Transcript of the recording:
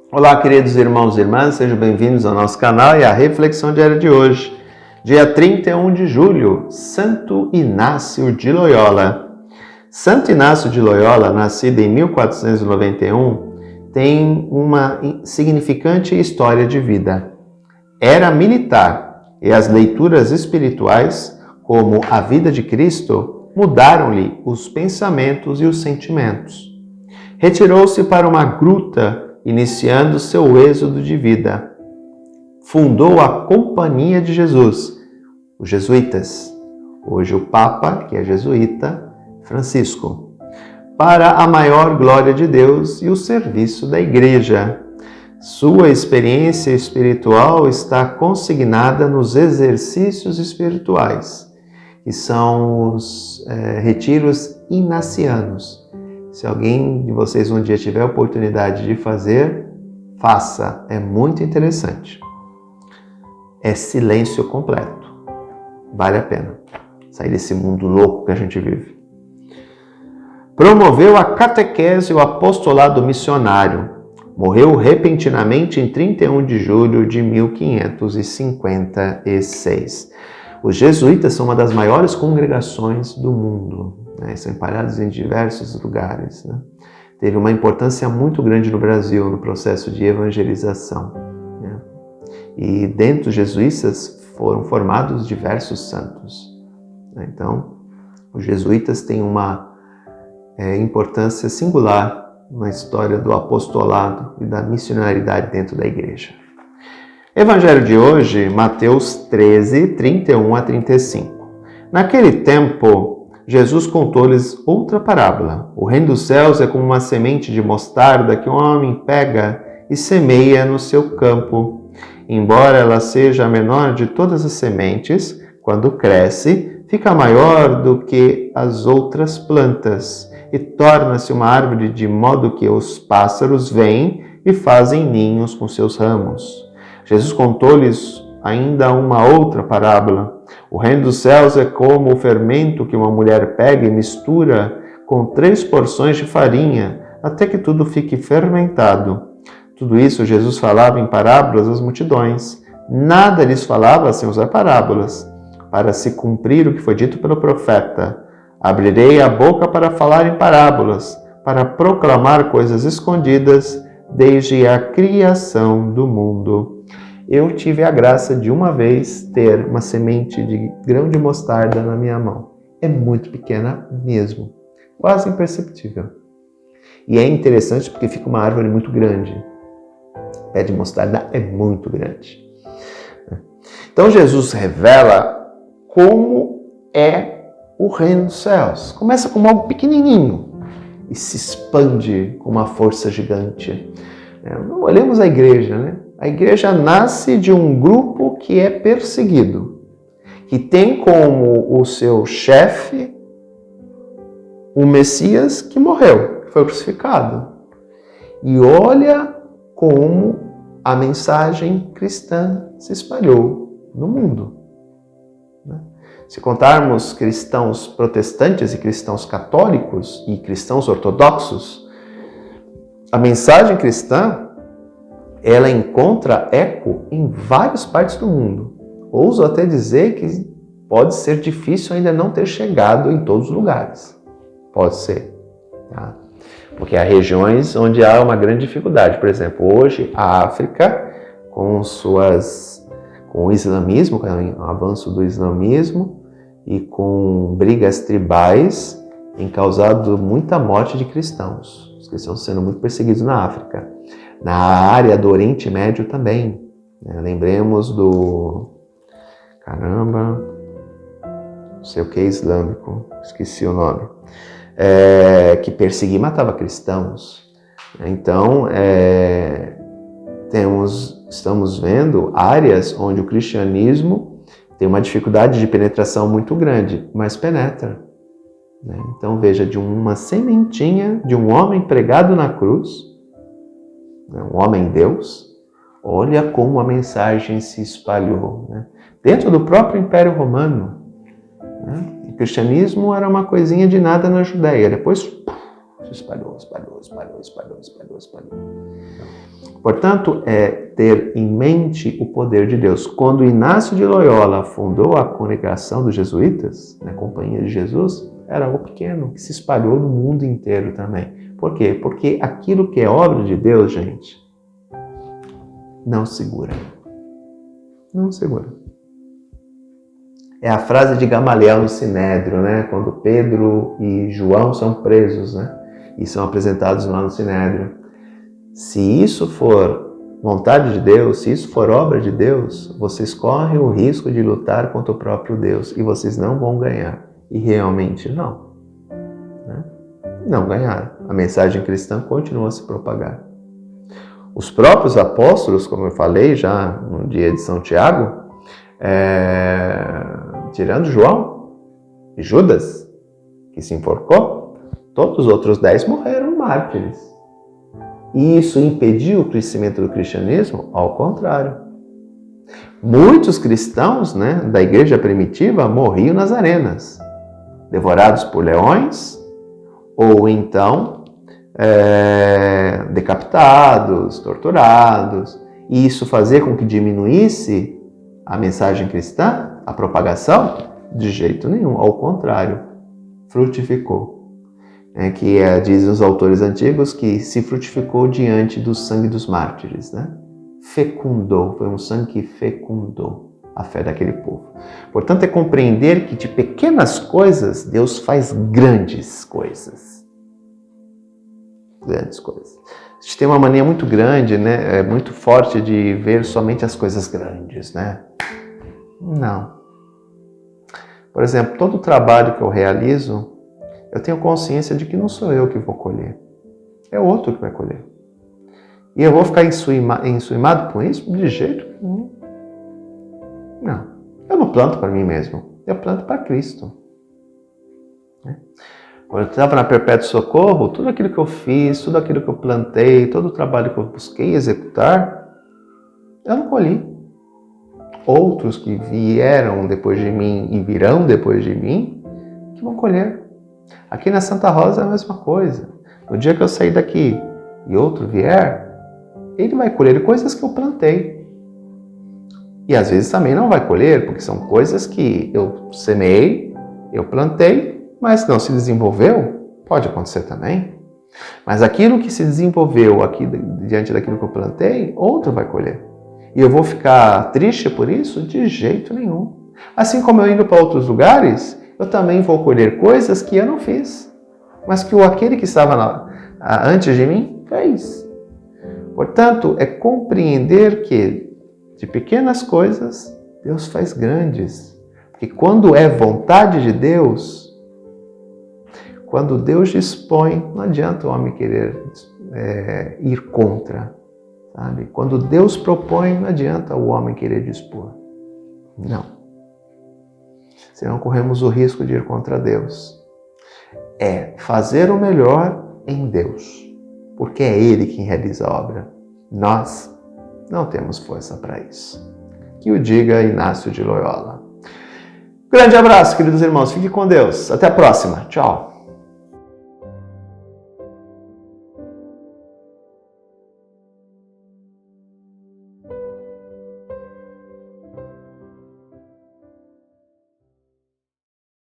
Olá, queridos irmãos e irmãs, sejam bem-vindos ao nosso canal e à reflexão diária de hoje. Dia 31 de julho, Santo Inácio de Loyola. Santo Inácio de Loyola, nascido em 1491, tem uma significante história de vida. Era militar e as leituras espirituais, como a vida de Cristo, mudaram-lhe os pensamentos e os sentimentos. Retirou-se para uma gruta, iniciando seu êxodo de vida. Fundou a Companhia de Jesus, os jesuítas, hoje o Papa, que é jesuíta, Francisco, para a maior glória de Deus e o serviço da Igreja. Sua experiência espiritual está consignada nos exercícios espirituais, que são os retiros inacianos. Se alguém de vocês um dia tiver a oportunidade de fazer, faça. É muito interessante. É silêncio completo. Vale a pena sair desse mundo louco que a gente vive. Promoveu a catequese e o apostolado missionário. Morreu repentinamente em 31 de julho de 1556. Os jesuítas são uma das maiores congregações do mundo. São espalhados em diversos lugares. Teve uma importância muito grande no Brasil no processo de evangelização. E dentro dos jesuítas foram formados diversos santos. Então, os jesuítas têm uma importância singular na história do apostolado e da missionaridade dentro da igreja. Evangelho de hoje, Mateus 13, 31 a 35. Naquele tempo, Jesus contou-lhes outra parábola. O reino dos céus é como uma semente de mostarda que um homem pega e semeia no seu campo. Embora ela seja a menor de todas as sementes, quando cresce, fica maior do que as outras plantas e torna-se uma árvore de modo que os pássaros vêm e fazem ninhos com seus ramos. Jesus contou-lhes ainda uma outra parábola. O reino dos céus é como o fermento que uma mulher pega e mistura com 3 porções de farinha, até que tudo fique fermentado. Tudo isso Jesus falava em parábolas às multidões. Nada lhes falava sem usar parábolas, para se cumprir o que foi dito pelo profeta. Abrirei a boca para falar em parábolas, para proclamar coisas escondidas desde a criação do mundo. Eu tive a graça de uma vez ter uma semente de grão de mostarda na minha mão. É muito pequena mesmo, quase imperceptível. E é interessante porque fica uma árvore muito grande. O pé de mostarda é muito grande. Então Jesus revela como é o reino dos céus. Começa como algo pequenininho e se expande com uma força gigante. Olhemos a igreja, né? A igreja nasce de um grupo que é perseguido, que tem como o seu chefe o Messias que morreu, que foi crucificado. E olha como a mensagem cristã se espalhou no mundo. Se contarmos cristãos protestantes e cristãos católicos e cristãos ortodoxos, a mensagem cristã ela encontra eco em várias partes do mundo. Ouso até dizer que pode ser difícil ainda não ter chegado em todos os lugares. Pode ser. Tá? Porque há regiões onde há uma grande dificuldade. Por exemplo, hoje a África, com o islamismo, com o avanço do islamismo e com brigas tribais, tem causado muita morte de cristãos. Os cristãos sendo muito perseguidos na África. Na área do Oriente Médio também. Lembremos do... não sei o que islâmico, esqueci o nome. Que perseguia e matava cristãos. Então, estamos vendo áreas onde o cristianismo tem uma dificuldade de penetração muito grande, mas penetra. Então, veja, de uma sementinha de um homem pregado na cruz, um homem Deus, olha como a mensagem se espalhou. Dentro do próprio Império Romano, o cristianismo era uma coisinha de nada na Judéia, depois se espalhou. Portanto, é ter em mente o poder de Deus. Quando Inácio de Loyola fundou a congregação dos jesuítas, na Companhia de Jesus, era algo pequeno, que se espalhou no mundo inteiro também. Por quê? Porque aquilo que é obra de Deus, gente, não segura. Não segura. É a frase de Gamaliel no Sinédrio, né? Quando Pedro e João são presos, né? E são apresentados lá no Sinédrio. Se isso for vontade de Deus, se isso for obra de Deus, vocês correm o risco de lutar contra o próprio Deus e vocês não vão ganhar. E realmente não. Né? Não ganharam. A mensagem cristã continua a se propagar. Os próprios apóstolos, como eu falei já no dia de São Tiago, tirando João e Judas, que se enforcou, todos os outros 10 morreram mártires. E isso impediu o crescimento do cristianismo? Ao contrário. Muitos cristãos, né, da igreja primitiva morriam nas arenas, devorados por leões, ou então decapitados, torturados. E isso fazia com que diminuísse a mensagem cristã, a propagação? De jeito nenhum, ao contrário, frutificou. Dizem os autores antigos que se frutificou diante do sangue dos mártires, né? Fecundou, foi um sangue que fecundou a fé daquele povo. Portanto, é compreender que de pequenas coisas Deus faz grandes coisas. Grandes coisas. A gente tem uma mania muito grande, né? Muito forte de ver somente as coisas grandes, né? Não. Por exemplo, todo o trabalho que eu realizo, eu tenho consciência de que não sou eu que vou colher. É outro que vai colher. E eu vou ficar ensuimado com isso? De jeito nenhum. Não. Eu não planto para mim mesmo. Eu planto para Cristo. Quando eu estava na Perpétuo Socorro, tudo aquilo que eu fiz, tudo aquilo que eu plantei, todo o trabalho que eu busquei executar, eu não colhi. Outros que vieram depois de mim e virão depois de mim, que vão colher. Aqui na Santa Rosa é a mesma coisa. No dia que eu sair daqui e outro vier, ele vai colher coisas que eu plantei. E às vezes também não vai colher, porque são coisas que eu semeei, eu plantei, mas não se desenvolveu. Pode acontecer também. Mas aquilo que se desenvolveu aqui diante daquilo que eu plantei, outro vai colher. E eu vou ficar triste por isso? De jeito nenhum. Assim como eu indo para outros lugares, eu também vou colher coisas que eu não fiz, mas que aquele que estava antes de mim fez. Portanto, é compreender que de pequenas coisas Deus faz grandes. Porque quando é vontade de Deus, quando Deus dispõe, não adianta o homem querer ir contra. Sabe? Quando Deus propõe, não adianta o homem querer dispor. Não. Senão corremos o risco de ir contra Deus. É fazer o melhor em Deus, porque é Ele quem realiza a obra. Nós não temos força para isso. Que o diga Inácio de Loyola. Grande abraço, queridos irmãos. Fique com Deus. Até a próxima. Tchau.